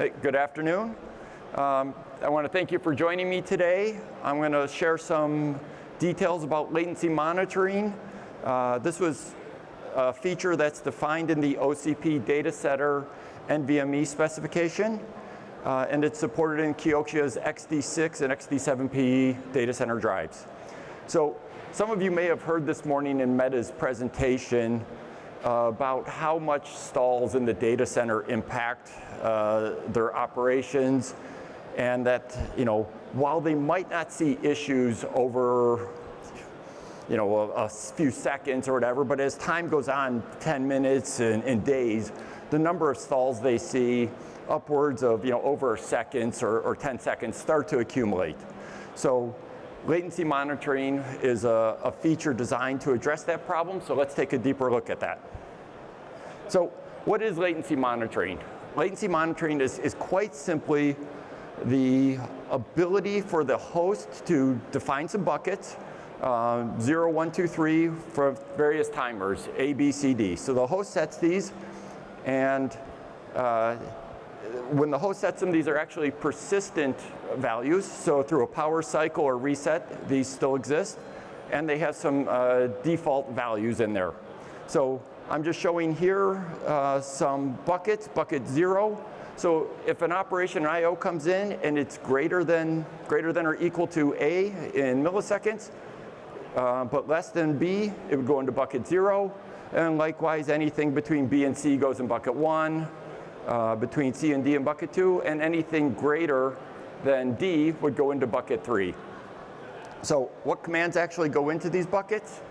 Hey, good afternoon. I want to thank you for joining me today. I'm going to share some details about latency monitoring. This was a feature that's defined in the OCP data center NVMe specification, and it's supported in KIOXIA's XD6 and XD7P data center drives. So some of you may have heard this morning in Meta's presentation about how much stalls in the data center impact their operations, and that, while they might not see issues over, a few seconds or whatever, but as time goes on, 10 minutes and days, the number of stalls they see upwards of, over seconds or 10 seconds start to accumulate. So latency monitoring is a feature designed to address that problem, so let's take a deeper look at that. So what is latency monitoring? Latency monitoring is quite simply the ability for the host to define some buckets, 0, 1, 2, 3, for various timers, A, B, C, D. So the host sets these, and when the host sets them, these are actually persistent values. So through a power cycle or reset, these still exist, and they have some default values in there. So I'm just showing here some buckets, bucket 0. So if an operation I/O comes in and it's greater than or equal to A in milliseconds, but less than B, it would go into bucket 0. And likewise, anything between B and C goes in bucket 1, between C and D in bucket 2, and anything greater than D would go into bucket 3. So what commands actually go into these buckets?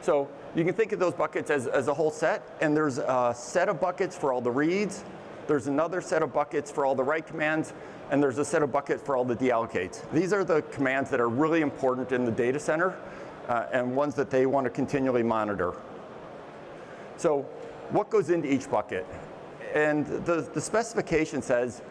So you can think of those buckets as a whole set, and there's a set of buckets for all the reads, there's another set of buckets for all the write commands, and there's a set of buckets for all the deallocates. These are the commands that are really important in the data center, and ones that they want to continually monitor. So what goes into each bucket? And the specification says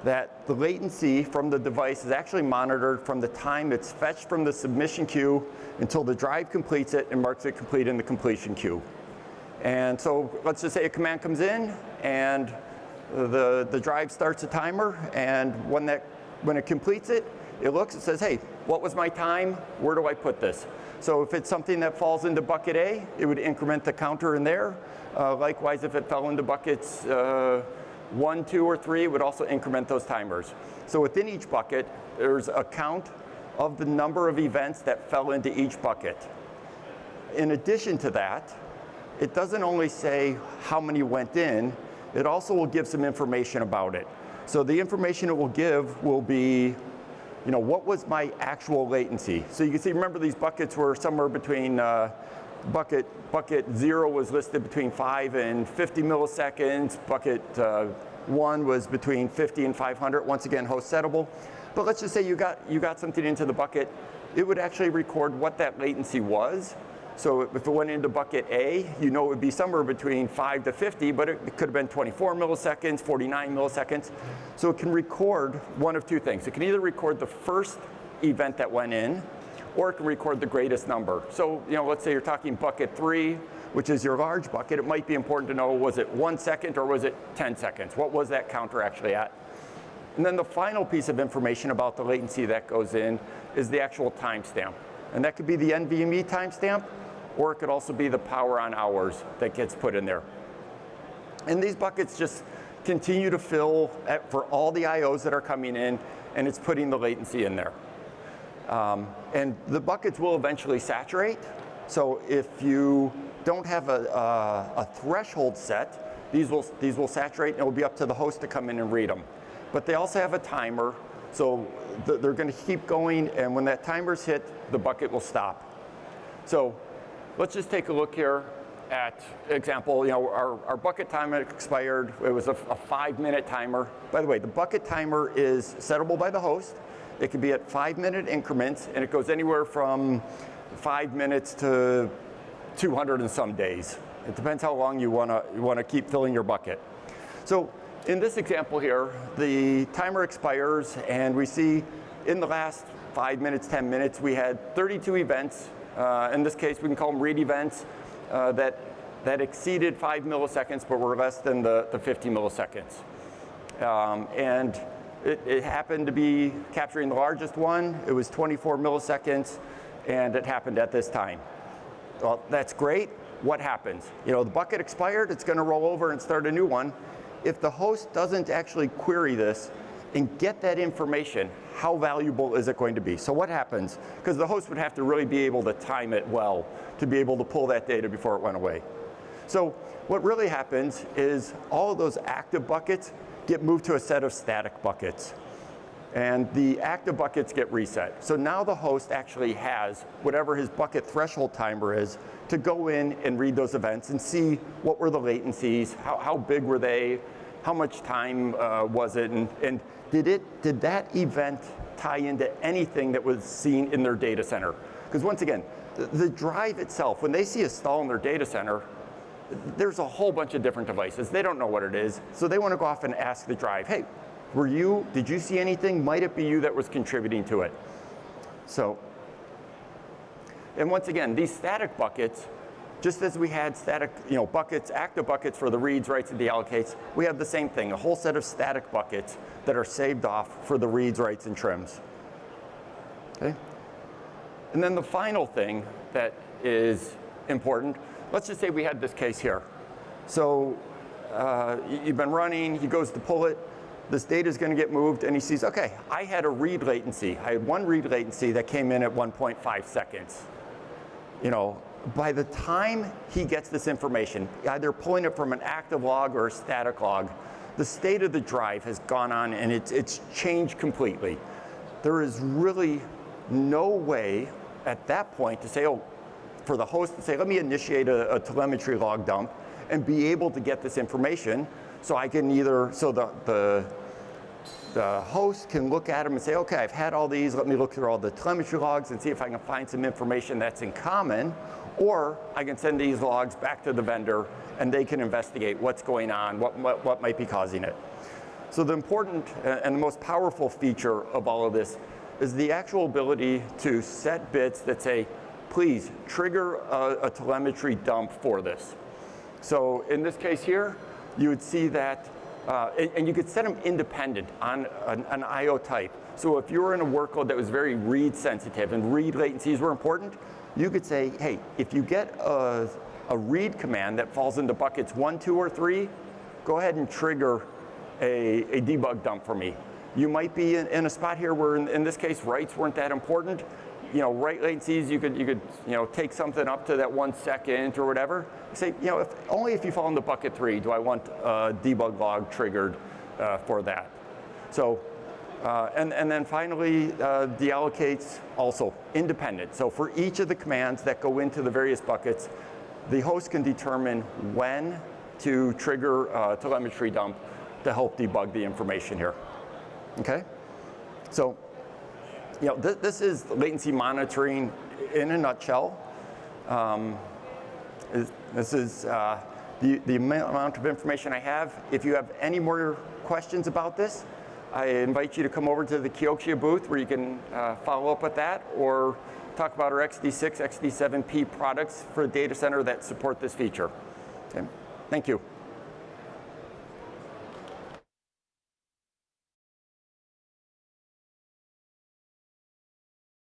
that the latency from the device is actually monitored from the time it's fetched from the submission queue until the drive completes it and marks it complete in the completion queue. And so let's just say a command comes in and the drive starts a timer, and when it completes it, it looks, it says, hey, what was my time? Where do I put this? So if it's something that falls into bucket A, it would increment the counter in there. Likewise, if it fell into buckets 1, 2, or 3, it would also increment those timers. So within each bucket, there's a count of the number of events that fell into each bucket. In addition to that, it doesn't only say how many went in, it also will give some information about it. So the information it will give will be, what was my actual latency? So you can see, remember, these buckets were somewhere between, bucket 0 was listed between 5 and 50 milliseconds. Bucket 1 was between 50 and 500. Once again, host settable. But let's just say you got something into the bucket. It would actually record what that latency was. So if it went into bucket A, it would be somewhere between 5 to 50, but it could have been 24 milliseconds, 49 milliseconds. So it can record one of two things. It can either record the first event that went in, or it can record the greatest number. So, let's say you're talking bucket 3, which is your large bucket. It might be important to know, was it 1 second or was it 10 seconds? What was that counter actually at? And then the final piece of information about the latency that goes in is the actual timestamp. And that could be the NVMe timestamp, or it could also be the power on hours that gets put in there. And these buckets just continue to fill for all the IOs that are coming in, and it's putting the latency in there. And the buckets will eventually saturate. So if you don't have a threshold set, these will saturate, and it will be up to the host to come in and read them. But they also have a timer, so they're going to keep going, and when that timer's hit, the bucket will stop. So let's just take a look here at example. Our bucket timer expired. It was a 5-minute timer. By the way, the bucket timer is settable by the host. It can be at 5-minute increments, and it goes anywhere from 5 minutes to 200 and some days. It depends how long you want to keep filling your bucket. So in this example here, the timer expires, and we see in the last 5 minutes, 10 minutes, we had 32 events. In this case, we can call them read events that exceeded 5 milliseconds, but were less than the 50 milliseconds. and it happened to be capturing the largest one. It was 24 milliseconds, and it happened at this time. Well, that's great. What happens? You know, the bucket expired, it's going to roll over and start a new one. If the host doesn't actually query this and get that information, how valuable is it going to be? So what happens? Because the host would have to really be able to time it well to be able to pull that data before it went away. So what really happens is all of those active buckets get moved to a set of static buckets. And the active buckets get reset. So now the host actually has whatever his bucket threshold timer is to go in and read those events and see what were the latencies, how big were they, how much time was it, and did that event tie into anything that was seen in their data center? Because once again, the drive itself, when they see a stall in their data center, there's a whole bunch of different devices. They don't know what it is, so they want to go off and ask the drive, hey, did you see anything? Might it be you that was contributing to it? So, and once again, these static buckets, just as we had static, buckets, active buckets for the reads, writes, and deallocates, we have the same thing, a whole set of static buckets that are saved off for the reads, writes, and trims. Okay? And then the final thing that is important, let's just say we had this case here. So you've been running, he goes to pull it, this data is going to get moved, and he sees, okay, I had a read latency. I had one read latency that came in at 1.5 seconds. By the time he gets this information, either pulling it from an active log or a static log, the state of the drive has gone on and it's changed completely. There is really no way at that point to say, for the host to say, let me initiate a telemetry log dump and be able to get this information so I can the host can look at them and say, okay, I've had all these, let me look through all the telemetry logs and see if I can find some information that's in common, or I can send these logs back to the vendor and they can investigate what's going on, what might be causing it. So the important and the most powerful feature of all of this is the actual ability to set bits that say, please trigger a telemetry dump for this. So in this case here, you would see that, and you could set them independent on an IO type. So if you were in a workload that was very read sensitive and read latencies were important, you could say, hey, if you get a read command that falls into buckets 1, 2, or 3, go ahead and trigger a debug dump for me. You might be in a spot here where in this case writes weren't that important. Write latencies, you could take something up to that 1 second or whatever. Say, only if you fall into bucket 3 do I want a debug log triggered for that. So, and then finally, deallocates also independent. So for each of the commands that go into the various buckets, the host can determine when to trigger a telemetry dump to help debug the information here. Okay? So, this is latency monitoring in a nutshell. This is the amount of information I have. If you have any more questions about this, I invite you to come over to the KIOXIA booth where you can follow up with that or talk about our XD6, XD7P products for a data center that support this feature. Okay. Thank you.